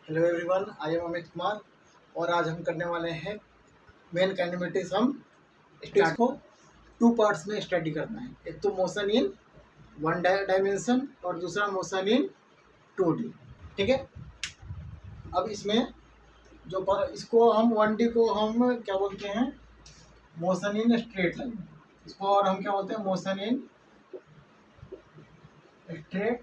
Hello everyone, I am Amit Kumar और आज हम करने वाले हैं मेन काइनेमेटिक्स। हम स्टेज को टू पार्ट्स में स्टडी करना है। एक तो मोशन इन वन डायमेंशन और दूसरा मोशन इन 2D। ठीक है। अब इसमें इसको हम 1D को हम क्या बोलते हैं, मोशन इन स्ट्रेट लाइन। इसको और हम क्या बोलते हैं, मोशन इन स्ट्रेट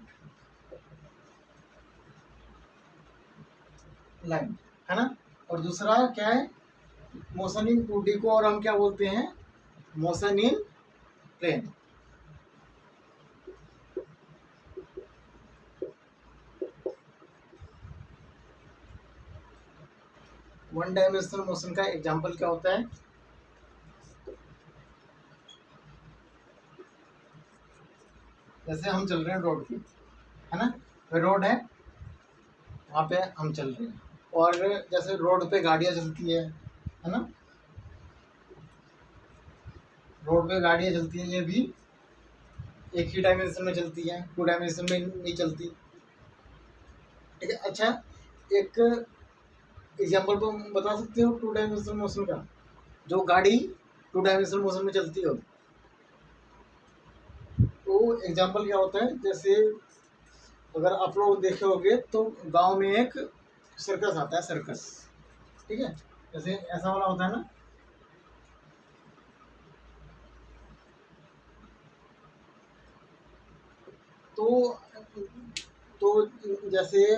लाइन, है ना। और दूसरा क्या है, मोशन इन 2D को और हम क्या बोलते हैं, motion in plane. One dimensional motion का एग्जांपल क्या होता है, जैसे हम चल रहे हैं रोड पे, है ना। रोड है, वहाँ पे हम चल रहे हैं और जैसे रोड पे गाड़ियाँ चलती है ना। रोड पे गाड़ियाँ चलती हैं, ये भी एक ही डायमेंशन में चलती है, 2 डायमेंशन में नहीं चलती। ठीक है। अच्छा, एक एग्जांपल तो बता सकते हो 2 डायमेंशनल मोशन का, जो गाड़ी 2 डायमेंशनल मोशन में चलती हो। तो एग्जांपल क्या होता है, जैसे अगर आप लोग देखे होंगे तो गांव में एक सर्कस आता है, सर्कस। ठीक है। जैसे ऐसा वाला होता है ना, तो जैसे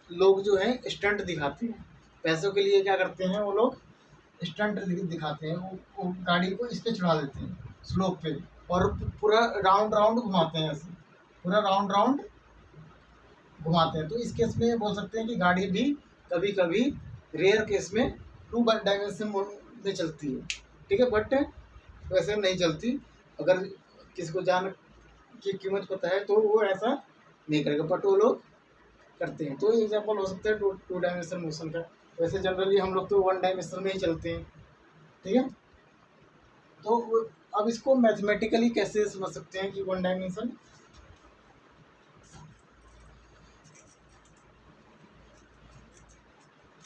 लोग जो है स्टंट दिखाते हैं, पैसों के लिए क्या करते हैं वो लोग, स्टंट दिखाते हैं। वो गाड़ी को इस पे चढ़ा देते हैं स्लोप पे और पूरा राउंड राउंड घुमाते हैं, ऐसे पूरा राउंड राउंड घुमाते हैं। तो इस केस में बोल सकते हैं कि गाड़ी भी कभी कभी रेयर केस में 2 डायमेंशन में चलती है। ठीक है, बट वैसे नहीं चलती। अगर किसी को जान की कीमत पता है तो वो ऐसा नहीं करेगा, बट वो लोग करते हैं। तो एग्जाम्पल हो सकता है 2 डायमेंशन मोशन का। वैसे जनरली हम लोग तो 1 डायमेंशन में ही चलते हैं। ठीक है। तो अब इसको मैथमेटिकली कैसे समझ सकते हैं कि 1 डायमेंशन,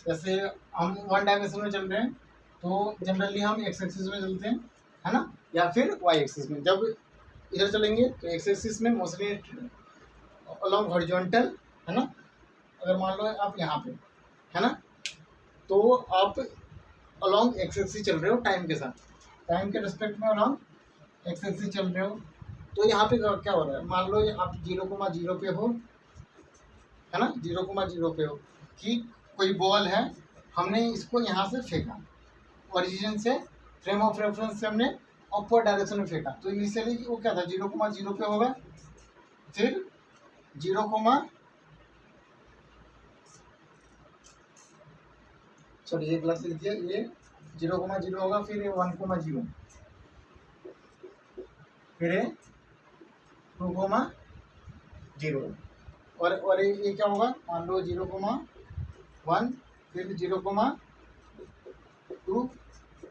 जैसे हम 1 डायमेंशन में चल रहे हैं तो जनरली हम एक्स एक्सिस में चलते हैं, है ना, या फिर वाई एक्सिस में। जब इधर चलेंगे तो एक्स एक्सिस में मोशन अलोंग हॉरिजॉन्टल, है ना। अगर मान लो आप यहाँ पे, है ना, तो आप अलोंग एक्स एक्सिस चल रहे हो टाइम के साथ, टाइम के रिस्पेक्ट में अलोंग एक्स एक्सिस चल रहे हो। तो यहाँ पे क्या हो रहा है, मान लो आप 0,0 पे हो, है ना, 0,0 पे हो कि कोई बॉल है, हमने इसको यहाँ से फेंका, ओरिजिन से, फ्रेम ऑफ रेफरेंस से हमने अपवर्ड डायरेक्शन में फेंका। तो इनिशियली वो क्या था, 0,0 पे होगा, फिर 0, सॉरी ये गलत लिख दिया, ये 0,0 होगा, फिर ये 1,0, फिर ये 2,0 और ये क्या होगा, मान लो 0,1, फिर 0,2,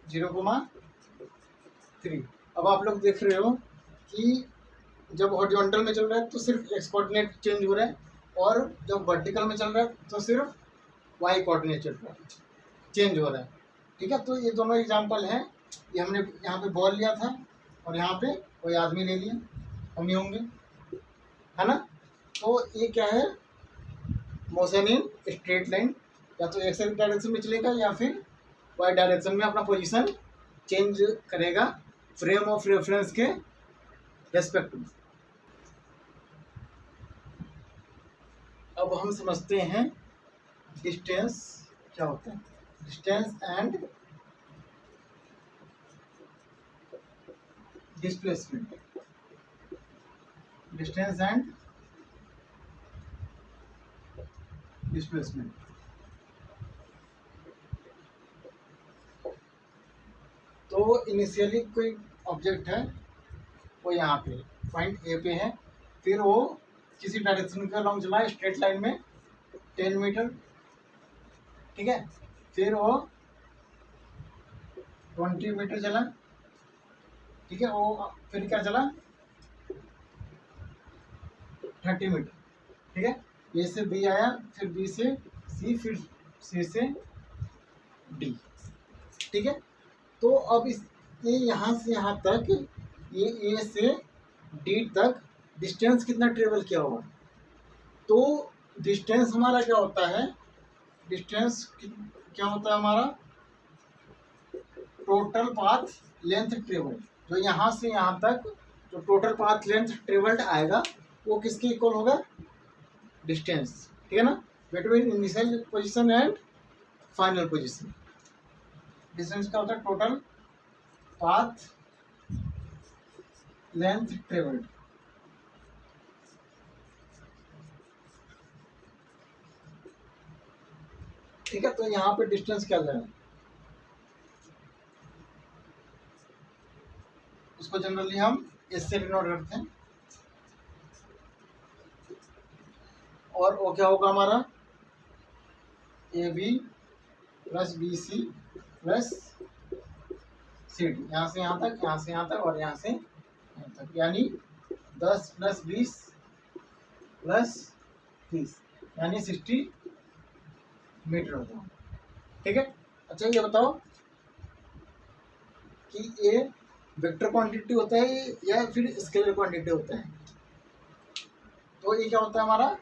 0,3। अब आप लोग देख रहे हो कि जब हॉरिजॉन्टल में चल रहा है तो सिर्फ एक्स कोऑर्डिनेट चेंज हो रहा है, और जब वर्टिकल में चल रहा है तो सिर्फ वाई कोऑर्डिनेट चल रहा है, चेंज हो रहा है। ठीक है। तो ये दोनों एग्जांपल हैं। ये हमने यहाँ पे बॉल लिया था और यहाँ पे कोई आदमी ले लिया, हम ही होंगे, है ना। तो ये क्या है, मोशन इन स्ट्रेट लाइन, या तो एक्स डायरेक्शन में चलेगा या फिर वाई डायरेक्शन में अपना पोजीशन चेंज करेगा फ्रेम ऑफ रेफरेंस के रेस्पेक्ट में। अब हम समझते हैं डिस्टेंस क्या होता है, distance and displacement, distance and displacement. तो इनिशियली कोई ऑब्जेक्ट है, वो यहाँ पे पॉइंट ए पे है, फिर वो किसी डायरेक्शन के अलॉन्ग चला स्ट्रेट लाइन में 10 मीटर। ठीक है। फिर वो 20 मीटर चला। ठीक है। वो फिर क्या चला, 30 मीटर। ठीक है। ए से बी आया, फिर बी से सी, फिर सी से डी। ठीक है, तो अब इस ये यहाँ से यहाँ तक, ये ए से डी तक डिस्टेंस कितना ट्रेवल किया होगा। तो डिस्टेंस हमारा क्या होता है, डिस्टेंस क्या होता है हमारा, टोटल पाथ लेंथ ट्रेवल। जो यहाँ से यहाँ तक जो टोटल पाथ लेंथ ट्रेवल्ड आएगा वो किसके इक्वल होगा, डिस्टेंस। ठीक है ना, between initial position and final position. Distance क्या होता है, टोटल पाथ लेंथ ट्रेवल्ड। ठीक है, तो यहाँ पे डिस्टेंस क्या जाए, उसको जनरली हम एस से डिनोट करते हैं। और वो क्या होगा हमारा, A B plus B C plus C D, यहाँ से यहाँ तक, यहाँ से यहाँ तक और यहाँ से यहाँ तक, यानी 10 + 20 + 30 यानी 60 मीटर होता है। ठीक है, अच्छा ये बताओ कि ये वेक्टर क्वांटिटी होता है या फिर स्केलर क्वांटिटी होता है। तो ये क्या होता है हमारा,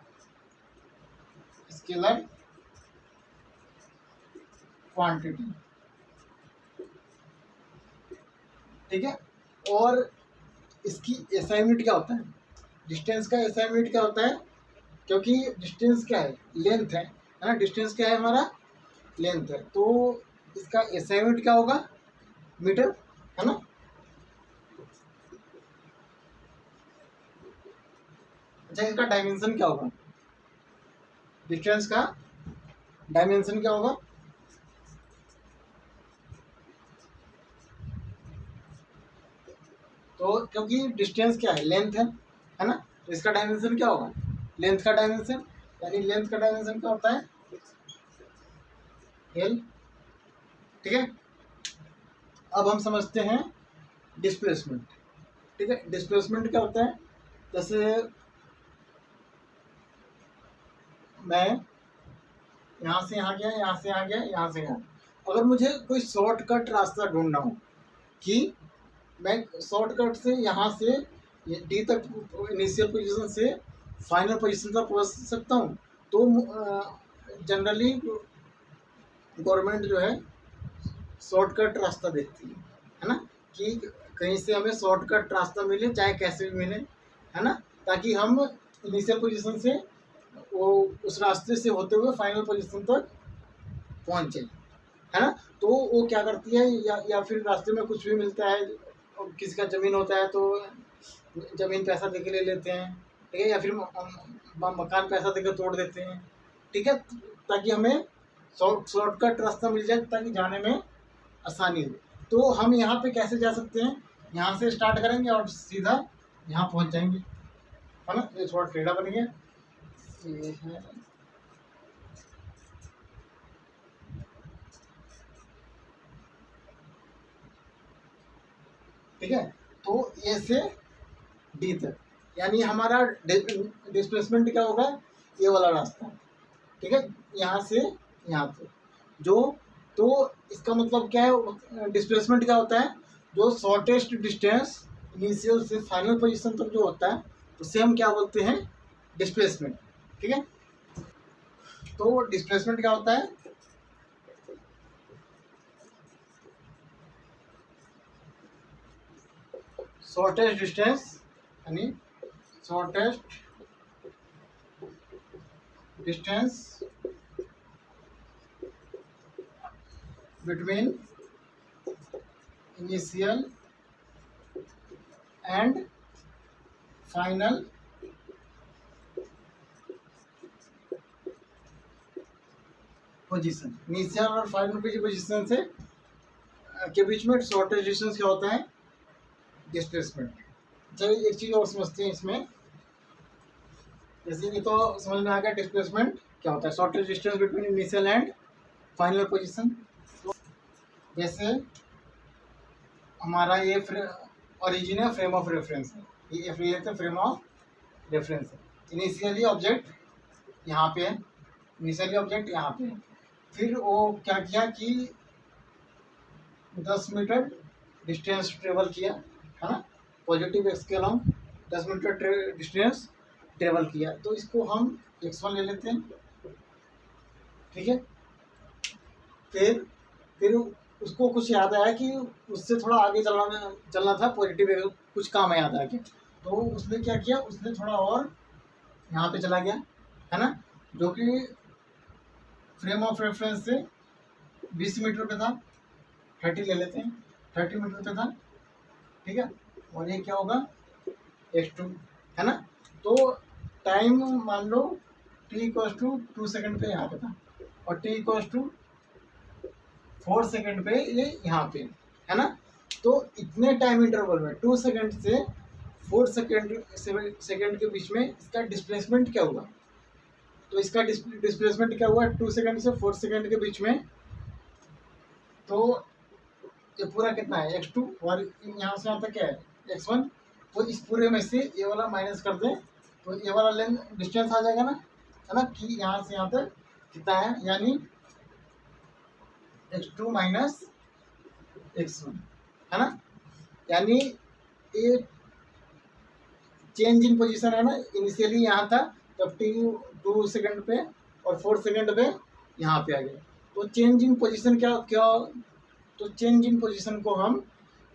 स्केलर क्वांटिटी। ठीक है, और इसकी एसआई यूनिट क्या होता है, डिस्टेंस का एसआई यूनिट क्या होता है, क्योंकि डिस्टेंस क्या है, लेंथ है ना, डिस्टेंस क्या है हमारा, लेंथ है, तो इसका एसआई यूनिट क्या होगा, मीटर, है ना। अच्छा, इसका डायमेंशन क्या होगा, डिस्टेंस का डायमेंशन क्या होगा, तो क्योंकि डिस्टेंस क्या है, लेंथ है ना, तो इसका डायमेंशन क्या होगा, लेंथ का डायमेंशन, यानी लेंथ का डायमेंशन क्या होता है, एल। ठीक है, अब हम समझते हैं डिस्प्लेसमेंट। ठीक है, डिस्प्लेसमेंट क्या होता है, जैसे मैं यहाँ से यहाँ गया, यहाँ से यहाँ गया, यहाँ से यहाँ, अगर मुझे कोई शॉर्टकट रास्ता ढूंढना हो कि मैं शॉर्टकट से यहाँ से डी तक इनिशियल पोजीशन से फाइनल पोजीशन तक पहुँच सकता हूँ, तो जनरली गवर्नमेंट जो है शॉर्टकट रास्ता देती है ना, कि कहीं से हमें शॉर्टकट रास्ता मिले, चाहे कैसे भी मिले, है ना, ताकि हम इनिशियल पोजीशन से वो उस रास्ते से होते हुए फाइनल पोजीशन तक पहुँचे, है ना। तो वो क्या करती है, या फिर रास्ते में कुछ भी मिलता है, किसी का ज़मीन होता है तो ज़मीन पैसा देके ले लेते हैं, ठीक है, या फिर मकान पैसा देकर तोड़ देते हैं। ठीक है, ताकि हमें शॉर्टकट रास्ता मिल जाए, ताकि जाने में आसानी हो। तो हम यहाँ पे कैसे जा सकते हैं, यहाँ से स्टार्ट करेंगे और सीधा यहाँ पहुँच जाएंगे, है ना। ये थोड़ा टेढ़ा बन गया, ये है, ठीक है। तो ए से डी तक, यानी हमारा डिस्प्लेसमेंट क्या होगा, ये वाला रास्ता, ठीक है, यहाँ से यहाँ तक जो, तो इसका मतलब क्या है, डिस्प्लेसमेंट क्या होता है, जो शॉर्टेस्ट डिस्टेंस इनिशियल से फाइनल पोजीशन तक जो होता है उसे हम क्या बोलते हैं, डिस्प्लेसमेंट। ठीक है, तो डिस्प्लेसमेंट क्या होता है, शॉर्टेस्ट डिस्टेंस, यानी shortest distance between initial and final position. Initial और फाइनल पोजीशन से के बीच में शॉर्टेस्ट डिस्टेंस क्या होता है, डिस्प्लेसमेंट। चलिए एक चीज़ और समझते हैं इसमें, जैसे कि तो समझ में आ गया डिस्प्लेसमेंट क्या होता है, shortest distance between initial and final position. तो जैसे हमारा ये ओरिजिन है, फ्रेम ऑफ रेफरेंस है, ये फ्रेम ऑफ रेफरेंस है। इनिशियली ऑब्जेक्ट यहाँ पे है, इनिशियली ऑब्जेक्ट यहाँ पे, फिर वो क्या किया कि 10 मीटर डिस्टेंस ट्रेवल किया, है ना, पॉजिटिव एक्स के अलाउंग 10 मीटर डिस्टेंस ट्रेवल किया, तो इसको हम x1 ले लेते हैं, ठीक है। फिर उसको कुछ याद आया कि उससे थोड़ा आगे चलना था, पॉजिटिव कुछ काम याद आ गया, तो उसने क्या किया, उसने थोड़ा और यहाँ पे चला गया, है ना, जो कि फ्रेम ऑफ रेफरेंस से 20 मीटर पे था, 30 ले लेते हैं, 30 मीटर पे था, ठीक है। और ये क्या होगा, x2, है ना। तो टाइम मान लो t=2 सेकंड पे यहाँ पे था, और t=4 सेकंड पे ये यहाँ पे, है ना। तो इतने टाइम इंटरवल में 2 सेकंड से 4 सेकंड के बीच में इसका डिस्प्लेसमेंट क्या हुआ, तो इसका डिस्प्लेसमेंट क्या हुआ 2 सेकंड से 4 सेकंड के बीच में, तो ये पूरा कितना है x2, और यहाँ से यहाँ तक क्या है x1, तो इस पूरे में से ये वाला माइनस कर दें, तो ये वाला लेंथ डिस्टेंस आ जाएगा ना, है ना, कि यहाँ से यहाँ तक कितना है, यानी x2 माइनस x1, है ना, यानी ये चेंज इन पोजीशन है ना, इनिशियली यहाँ था तब t 2 सेकंड पे और 4 सेकंड पे यहाँ पे आ गया, तो चेंज इन पोजीशन क्या क्या, तो चेंज इन पोजीशन को हम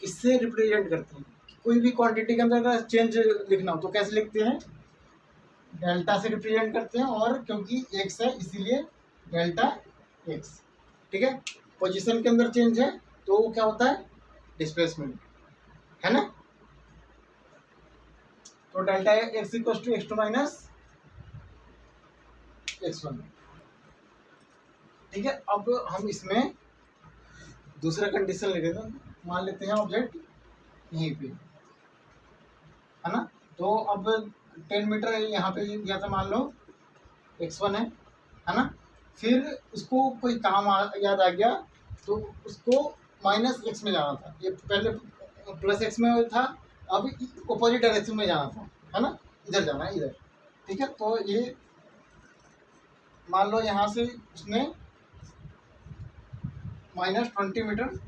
किससे रिप्रेजेंट करते हैं, कोई भी क्वांटिटी के अंदर अगर चेंज लिखना हो तो कैसे लिखते हैं, डेल्टा से रिप्रेजेंट करते हैं, और क्योंकि x है इसीलिए डेल्टा x, ठीक है। पोजीशन के अंदर चेंज है तो वो क्या होता है, डिस्प्लेसमेंट, है ना। तो डेल्टा x=x2 माइनस x1, ठीक है। अब हम इसमें दूसरा कंडीशन लिख देते हैं, मान लेते हैं ऑब्जेक्ट यहीं पे, है ना। तो अब 10 मीटर यहाँ पे दिया था, मान लो x1 है ना, फिर उसको कोई काम याद आ गया, तो उसको -x में जाना था, ये पहले +x में था, अब अपोजिट डायरेक्शन में जाना था, है ना, इधर जाना है, इधर, ठीक है। तो ये मान लो यहाँ से उसने -20 मीटर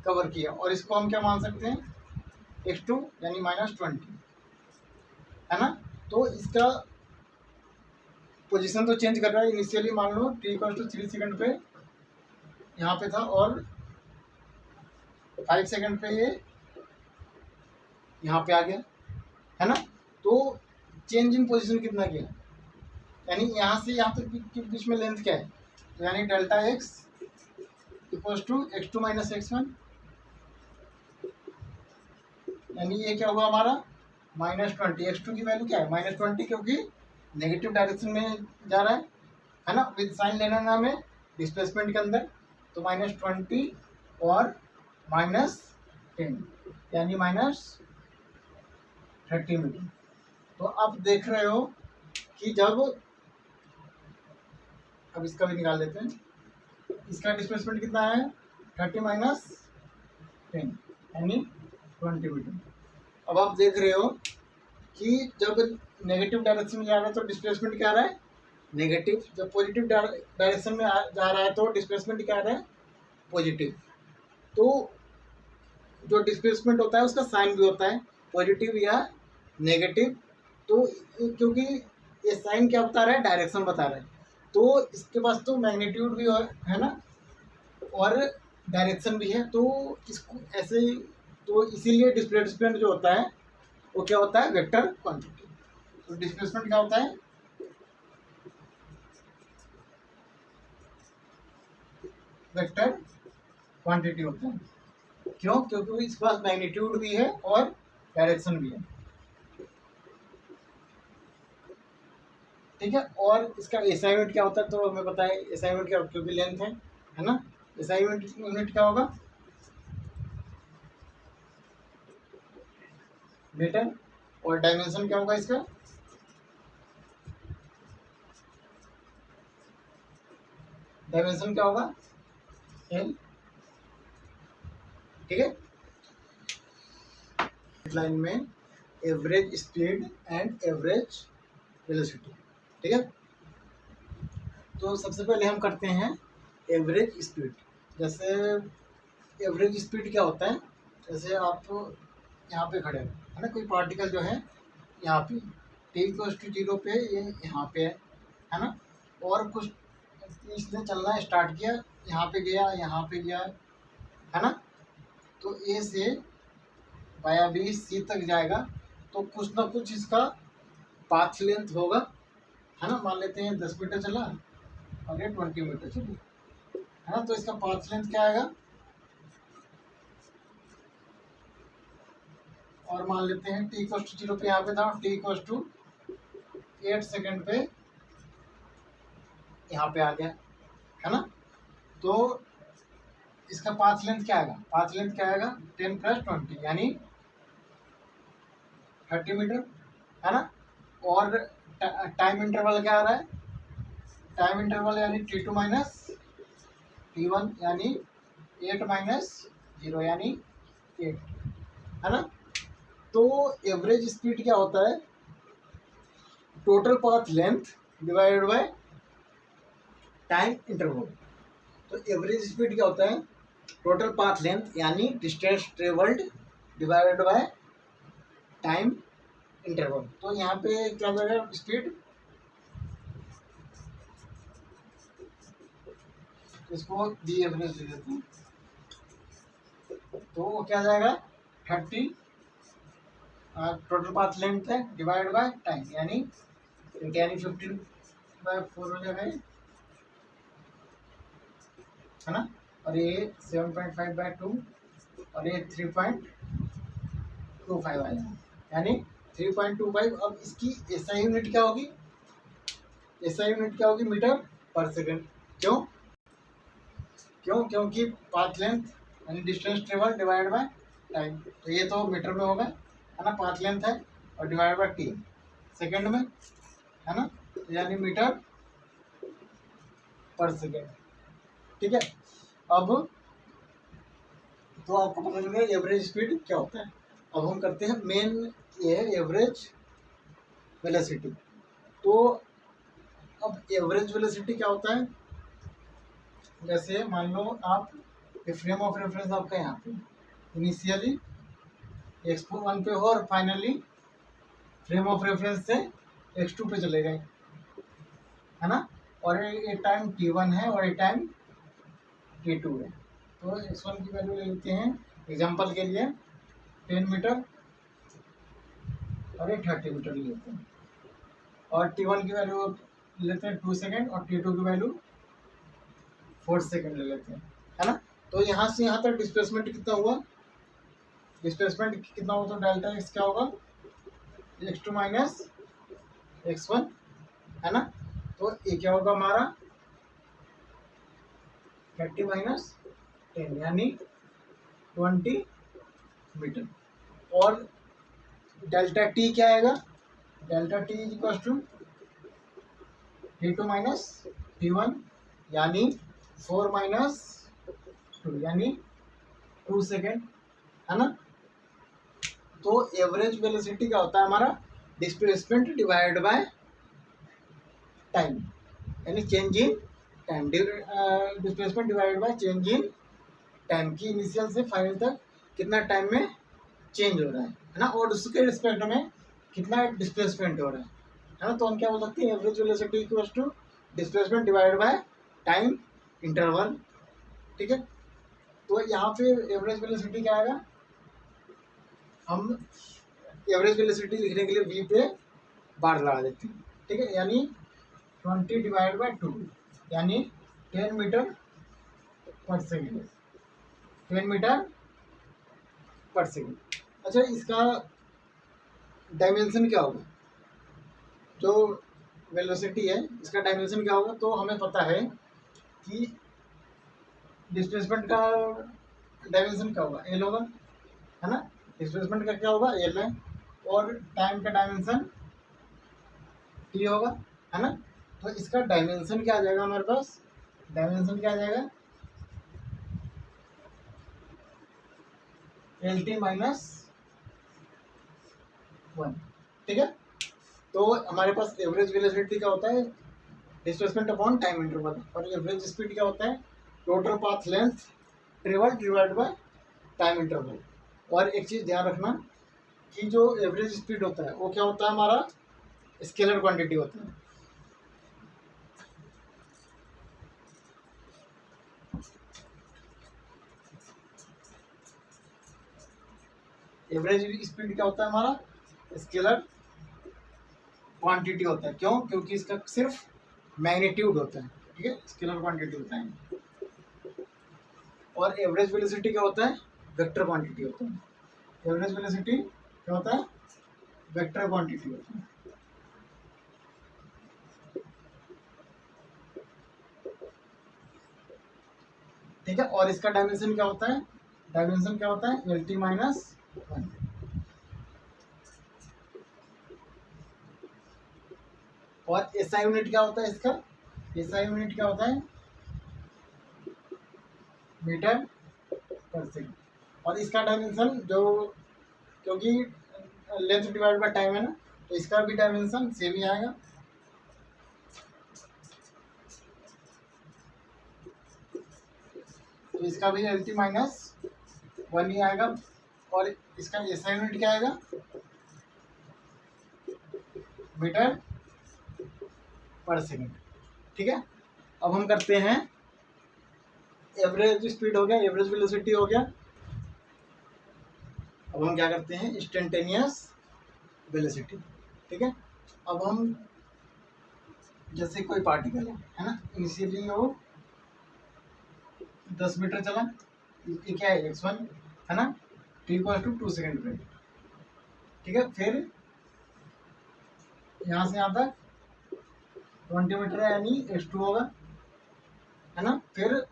कवर किया, और इसको हम क्या मान सकते हैं, x2 यानी -20, है ना। तो इसका पोजीशन तो चेंज कर रहा है, इनिशियली मान लो t=3 सेकंड पे यहाँ पे था, और 5 सेकंड पे ये यहाँ पे आ गया, है ना। तो चेंज इन पोजीशन कितना किया, यानी यहाँ से यहाँ तक के बीच में लेंथ क्या है, तो यानी डेल्टा x=x2 माइनस x1, यानी ये क्या होगा हमारा -20, x2 की वैल्यू क्या है -20, क्योंकि नेगेटिव डायरेक्शन में जा रहा है ना, विद साइन लेना ना हमें डिस्प्लेसमेंट के अंदर, तो -20 और -10 यानी -30 मीटर। तो आप देख रहे हो कि जब, अब इसका भी निकाल लेते हैं, इसका डिस्प्लेसमेंट कितना है 30 माइनस 10 यानी 20 मीटर। अब आप देख रहे हो कि जब नेगेटिव डायरेक्शन में जा रहा है तो डिस्प्लेसमेंट क्या आ रहा है, नेगेटिव, जब पॉजिटिव डायरेक्शन में जा रहा है तो डिस्प्लेसमेंट क्या आ रहा है, पॉजिटिव। तो जो डिस्प्लेसमेंट होता है उसका साइन भी होता है, पॉजिटिव या नेगेटिव, तो क्योंकि ये साइन क्या बता रहा है, डायरेक्शन बता रहा है, तो इसके पास तो मैग्नीट्यूड भी है ना, और डायरेक्शन भी है, तो इसको ऐसे, तो इसीलिए डिस्प्लेसमेंट जो होता है वो क्या होता है, वेक्टर क्वांटिटी। तो डिस्प्लेसमेंट क्या होता है, वेक्टर क्वांटिटी होता है, क्यों, क्योंकि इसके पास मैग्नीट्यूड भी है और डायरेक्शन भी है, ठीक है। और इसका एसआई यूनिट क्या होता है, तो हमें पता है एसआई यूनिट क्या, क्योंकि लेंथ है ना, एसआई यूनिट क्या होगा, मीटर, और डायमेंशन क्या होगा इसका, डायमेंशन क्या होगा एल, ठीक है। लाइन में average speed and average velocity, ठीक है। तो सबसे पहले हम करते हैं एवरेज स्पीड। जैसे एवरेज स्पीड क्या होता है, जैसे आप यहाँ पे खड़े हो, है ना, कोई पार्टिकल जो है यहाँ पे t=0 पे ये यहाँ पे है ना, और कुछ इसने चलना स्टार्ट किया, यहाँ पे गया, यहाँ पे गया, है ना, तो ए से बाया बी सी तक जाएगा, तो कुछ ना कुछ इसका पाथ लेंथ होगा, है ना। मान लेते हैं 10 मीटर चला और ये 20 मीटर चली, है ना, तो इसका पाथ लेंथ क्या आएगा, और मान लेते हैं t=0 पे यहाँ पे था, t=8 सेकेंड पे यहाँ पे आ गया, है ना, तो इसका पाथ लेंथ क्या आएगा, पाथ लेंथ क्या आएगा 10 + 20 यानी 30 मीटर, है ना। और टाइम इंटरवल क्या आ रहा है, टाइम इंटरवल यानी t2 - t1 यानी 8 - 0 यानी 8, है ना। तो एवरेज स्पीड क्या होता है, total path length divided by time interval. तो एवरेज स्पीड क्या होता है, टोटल पाथ लेंथ यानी distance travelled divided by time interval. तो यहाँ पे क्या हो जाएगा स्पीड, इसको डी एवरेज दे देते हैं, तो वो क्या जाएगा 30 टोटल पाथ लेंथ है डिवाइड बाय टाइम यानी 15/4 हो जाएगा, है ना, और ये 7.5/2 और ये 3.25 आएगा यानी 3.25। अब इसकी एसआई यूनिट क्या होगी, एसआई यूनिट क्या होगी, मीटर पर सेकंड। क्यों, क्योंकि पाथ लेंथ यानी distance travel divide by time, तो ये तो मीटर में होगा, है ना, पाथ लेंथ है और डिवाइड बाय टी सेकंड में, है ना, यानी मीटर पर सेकंड, ठीक है। अब तो आपको पता चल गया एवरेज स्पीड क्या होता है। अब हम करते हैं मेन, ये है एवरेज वेलोसिटी। तो अब एवरेज वेलोसिटी क्या होता है, जैसे मान लो आप फ्रेम ऑफ रेफरेंस आपका यहाँ पे इनिशियली x1 पे हो और फाइनली फ्रेम ऑफ रेफरेंस से x2 पे चले गए, है ना, और ये टाइम t1 है और ये टाइम t2 है। तो x1 की वैल्यू ले लेते हैं एग्जांपल के लिए 10 मीटर और ये 30 मीटर ले लेते हैं, और t1 की वैल्यू लेते हैं 2 सेकेंड और t2 की वैल्यू 4 सेकेंड ले लेते हैं, है ना। तो यहाँ से यहाँ तक डिस्प्लेसमेंट कितना हुआ, डिस्प्लेसमेंट कितना हुआ, तो डेल्टा x क्या होगा x2 - x1, है ना। तो ये क्या होगा हमारा 30 - 10 यानी 20 मीटर। और डेल्टा टी क्या आएगा, डेल्टा टी = t2 - t1 यानी 4 - 2 यानी 2 सेकेंड, है ना। तो एवरेज वेलोसिटी क्या होता है हमारा, डिस्प्लेसमेंट डिवाइड बाय टाइम यानी change in time, displacement divide by change in time की इनिशियल से फाइनल तक कितना टाइम में चेंज हो रहा है ना, और उसके रिस्पेक्ट में कितना डिस्प्लेसमेंट हो रहा है ना। तो हम क्या बोल सकते हैं, average velocity = displacement divide by time interval, ठीक है। तो यहाँ पे एवरेज वेलोसिटी क्या आएगा, हम एवरेज वेलोसिटी लिखने के लिए v पे बार लगा देते हैं, ठीक है, यानी 20 डिवाइड बाय 2 यानी 10 मीटर पर सेकेंड, 10 मीटर पर सेकेंड। अच्छा, इसका डायमेंशन क्या होगा, जो वेलोसिटी है इसका डायमेंशन क्या होगा, तो हमें पता है कि डिस्प्लेसमेंट का डायमेंशन क्या होगा, एल होगा, है ना, डिस्प्लेसमेंट का क्या होगा एल है, और टाइम का डायमेंशन टी होगा, है ना। तो इसका डायमेंशन क्या आ जाएगा हमारे पास, डायमेंशन क्या आ जाएगा LT - 1, ठीक है। तो हमारे पास एवरेज वेलोसिटी क्या होता है डिस्प्लेसमेंट अपॉन टाइम इंटरवल। और एवरेज स्पीड क्या होता है, total path length travel divide by time interval. और एक चीज़ ध्यान रखना कि जो एवरेज स्पीड होता है वो क्या होता है, हमारा स्केलर क्वांटिटी होता है। एवरेज स्पीड क्या होता है, हमारा स्केलर क्वांटिटी होता है। क्यों? क्योंकि इसका सिर्फ मैग्नीट्यूड होता है, ठीक है, स्केलर क्वांटिटी होता है। और एवरेज वेलोसिटी क्या होता है, वेक्टर क्वांटिटी होता है। एवरेज वेलोसिटी क्या होता है, वेक्टर क्वांटिटी होता है। ठीक है, और इसका डायमेंशन क्या होता है, डायमेंशन क्या होता है, LT - 1। और SI यूनिट क्या होता है इसका, SI यूनिट क्या होता है, मीटर पर सेकंड। और इसका डायमेंशन जो, क्योंकि लेंथ डिवाइड बाय टाइम है ना, तो इसका भी डायमेंशन सेम ही आएगा। तो इसका भी LT - 1 ही आएगा। और इसका SI यूनिट क्या आएगा, मीटर पर सेकंड। ठीक है, अब हम करते हैं एवरेज स्पीड हो गया, एवरेज वेलोसिटी हो गया। अब हम क्या करते हैं, इंस्टेंटेनियस वेलोसिटी। ठीक है, अब हम जैसे कोई पार्टिकल है ना, इनिशियली वो 10 मीटर चला, ये क्या है, x1 है ना, t = 2 सेकेंड पे। ठीक है, फिर यहाँ से यहाँ तक 20 मीटर है, यानी x2 होगा, है ना। फिर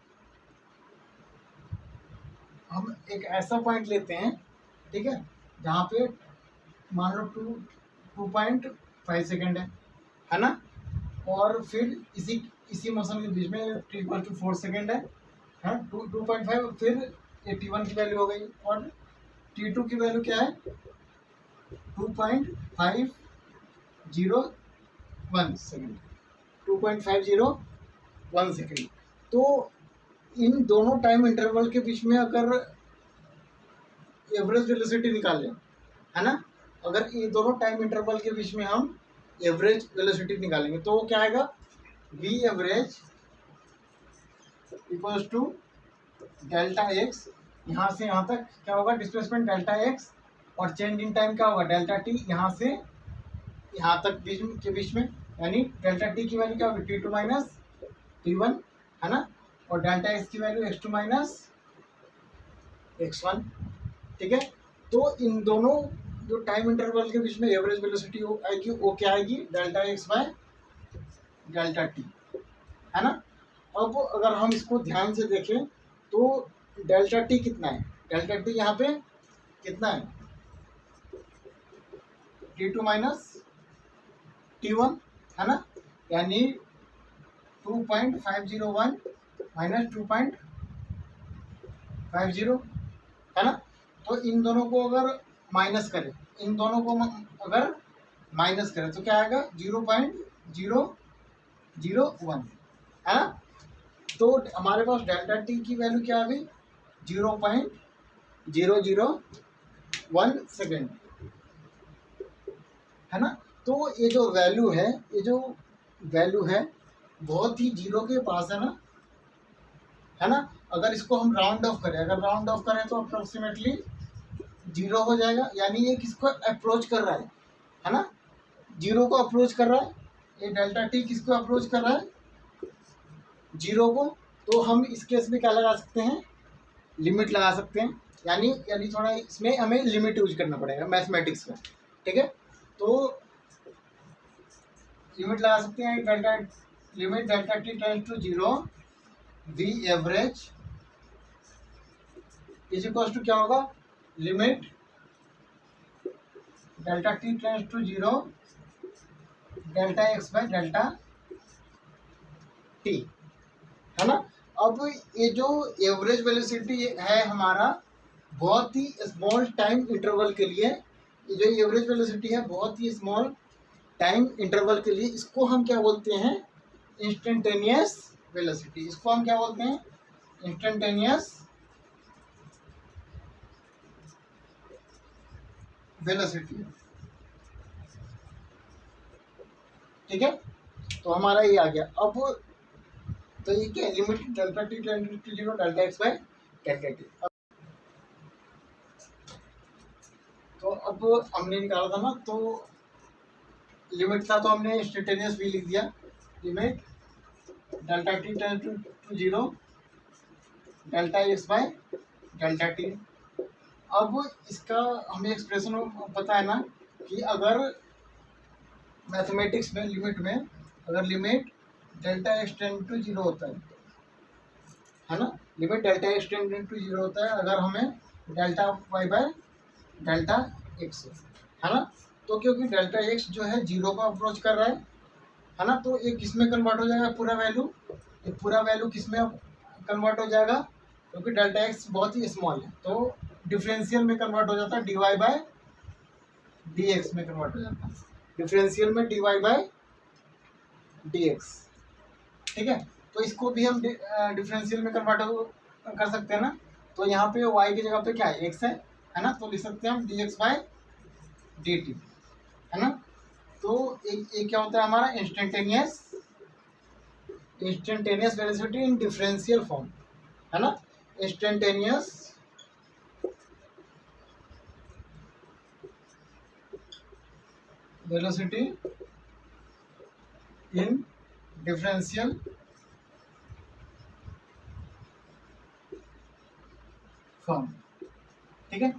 हम एक ऐसा पॉइंट लेते हैं, ठीक है, जहाँ पे मान लो 2.5 सेकेंड है ना। और फिर इसी मोशन के बीच में t = 4 सेकेंड है 2.5। फिर ये t1 की वैल्यू हो गई, और t2 की वैल्यू क्या है, 2.501 सेकेंड, 2.501 सेकेंड। तो इन दोनों टाइम इंटरवल के बीच में अगर एवरेज वेलोसिटी निकालें, है ना, अगर ये दोनों टाइम इंटरवल के बीच में हम एवरेज वेलोसिटी निकालेंगे तो क्या आएगा, v एवरेज = डेल्टा x, यहाँ से यहाँ तक क्या होगा, डिस्प्लेसमेंट डेल्टा x, और चेंज इन टाइम क्या होगा, डेल्टा t, यहाँ से यहाँ तक के बीच में, यानी डेल्टा t की वैल्यू क्या होगी, t2 - t1, है ना। और डेल्टा x की वैल्यू x2 - x1। ठीक है, तो इन दोनों जो टाइम इंटरवल के बीच में एवरेज वेलोसिटी आएगी वो क्या आएगी, delta x by delta t, है ना। अब अगर हम इसको ध्यान से देखें तो डेल्टा t कितना है, डेल्टा t यहाँ पे कितना है, t2 - t1, है ना, यानी 2.501 - 2.50, है ना। तो इन दोनों को अगर माइनस करें, इन दोनों को अगर माइनस करें तो क्या आएगा, 0.001, है ना। तो हमारे पास डेल्टा टी की वैल्यू क्या आ गई, 0.001 सेकेंड, है ना। तो ये जो वैल्यू है बहुत ही जीरो के पास है ना। अगर इसको हम राउंड ऑफ करें तो अप्रोक्सीमेटली 0 हो जाएगा, यानी ये किसको अप्रोच कर रहा है ना, 0 को अप्रोच कर रहा है। ये डेल्टा टी किसको अप्रोच कर रहा है, 0 को। तो हम इस केस में क्या लगा सकते हैं, लिमिट लगा सकते हैं, यानी थोड़ा इसमें हमें लिमिट यूज करना पड़ेगा मैथमेटिक्स का। ठीक है, तो लिमिट लगा सकते हैं, limit delta T tends to 0, v average = क्या होगा, limit delta T tends to 0, delta x by delta t, है ना। अब ये जो एवरेज वेलोसिटी है हमारा बहुत ही स्मॉल टाइम इंटरवल के लिए, ये जो एवरेज वेलोसिटी है बहुत ही स्मॉल टाइम इंटरवल के लिए, इसको हम क्या बोलते हैं, इंस्टेंटेनियस वेलोसिटी, इसको हम क्या बोलते हैं, इंस्टेंटेनियस वेलोसिटी। ठीक है, तो हमारा ये आ गया। अब तो ये क्या, limit delta T tended to 0 delta X by delta T. तो अब हमने निकाला था ना, तो लिमिट था तो हमने इंस्टेंटेनियस भी लिख दिया, limit delta T tend to 0 delta X by delta T. अब इसका हमें एक्सप्रेशन पता है ना कि अगर मैथमेटिक्स में लिमिट में अगर limit delta X tend to 0 होता है ना, limit delta X tend to 0 होता है अगर हमें delta Y by delta X है ना, तो क्योंकि डेल्टा एक्स जो है 0 को अप्रोच कर रहा है ना, तो ये किस में कन्वर्ट हो जाएगा पूरा वैल्यू, ये पूरा वैल्यू किस में कन्वर्ट हो जाएगा, क्योंकि डेल्टा एक्स बहुत ही स्मॉल है तो डिफरेंशियल में कन्वर्ट हो जाता है, D Y by D X में कन्वर्ट हो जाता है, डिफरेंशियल में D Y by D X. ठीक है, तो इसको भी हम डिफरेंशियल में कन्वर्ट कर सकते हैं ना, तो यहाँ पे y की जगह पे क्या है, x है ना, तो लिख सकते हैं हम D X by D T, है ना। तो एक क्या होता है हमारा instantaneous velocity in differential form, है ना, instantaneous velocity in differential form. ठीक है,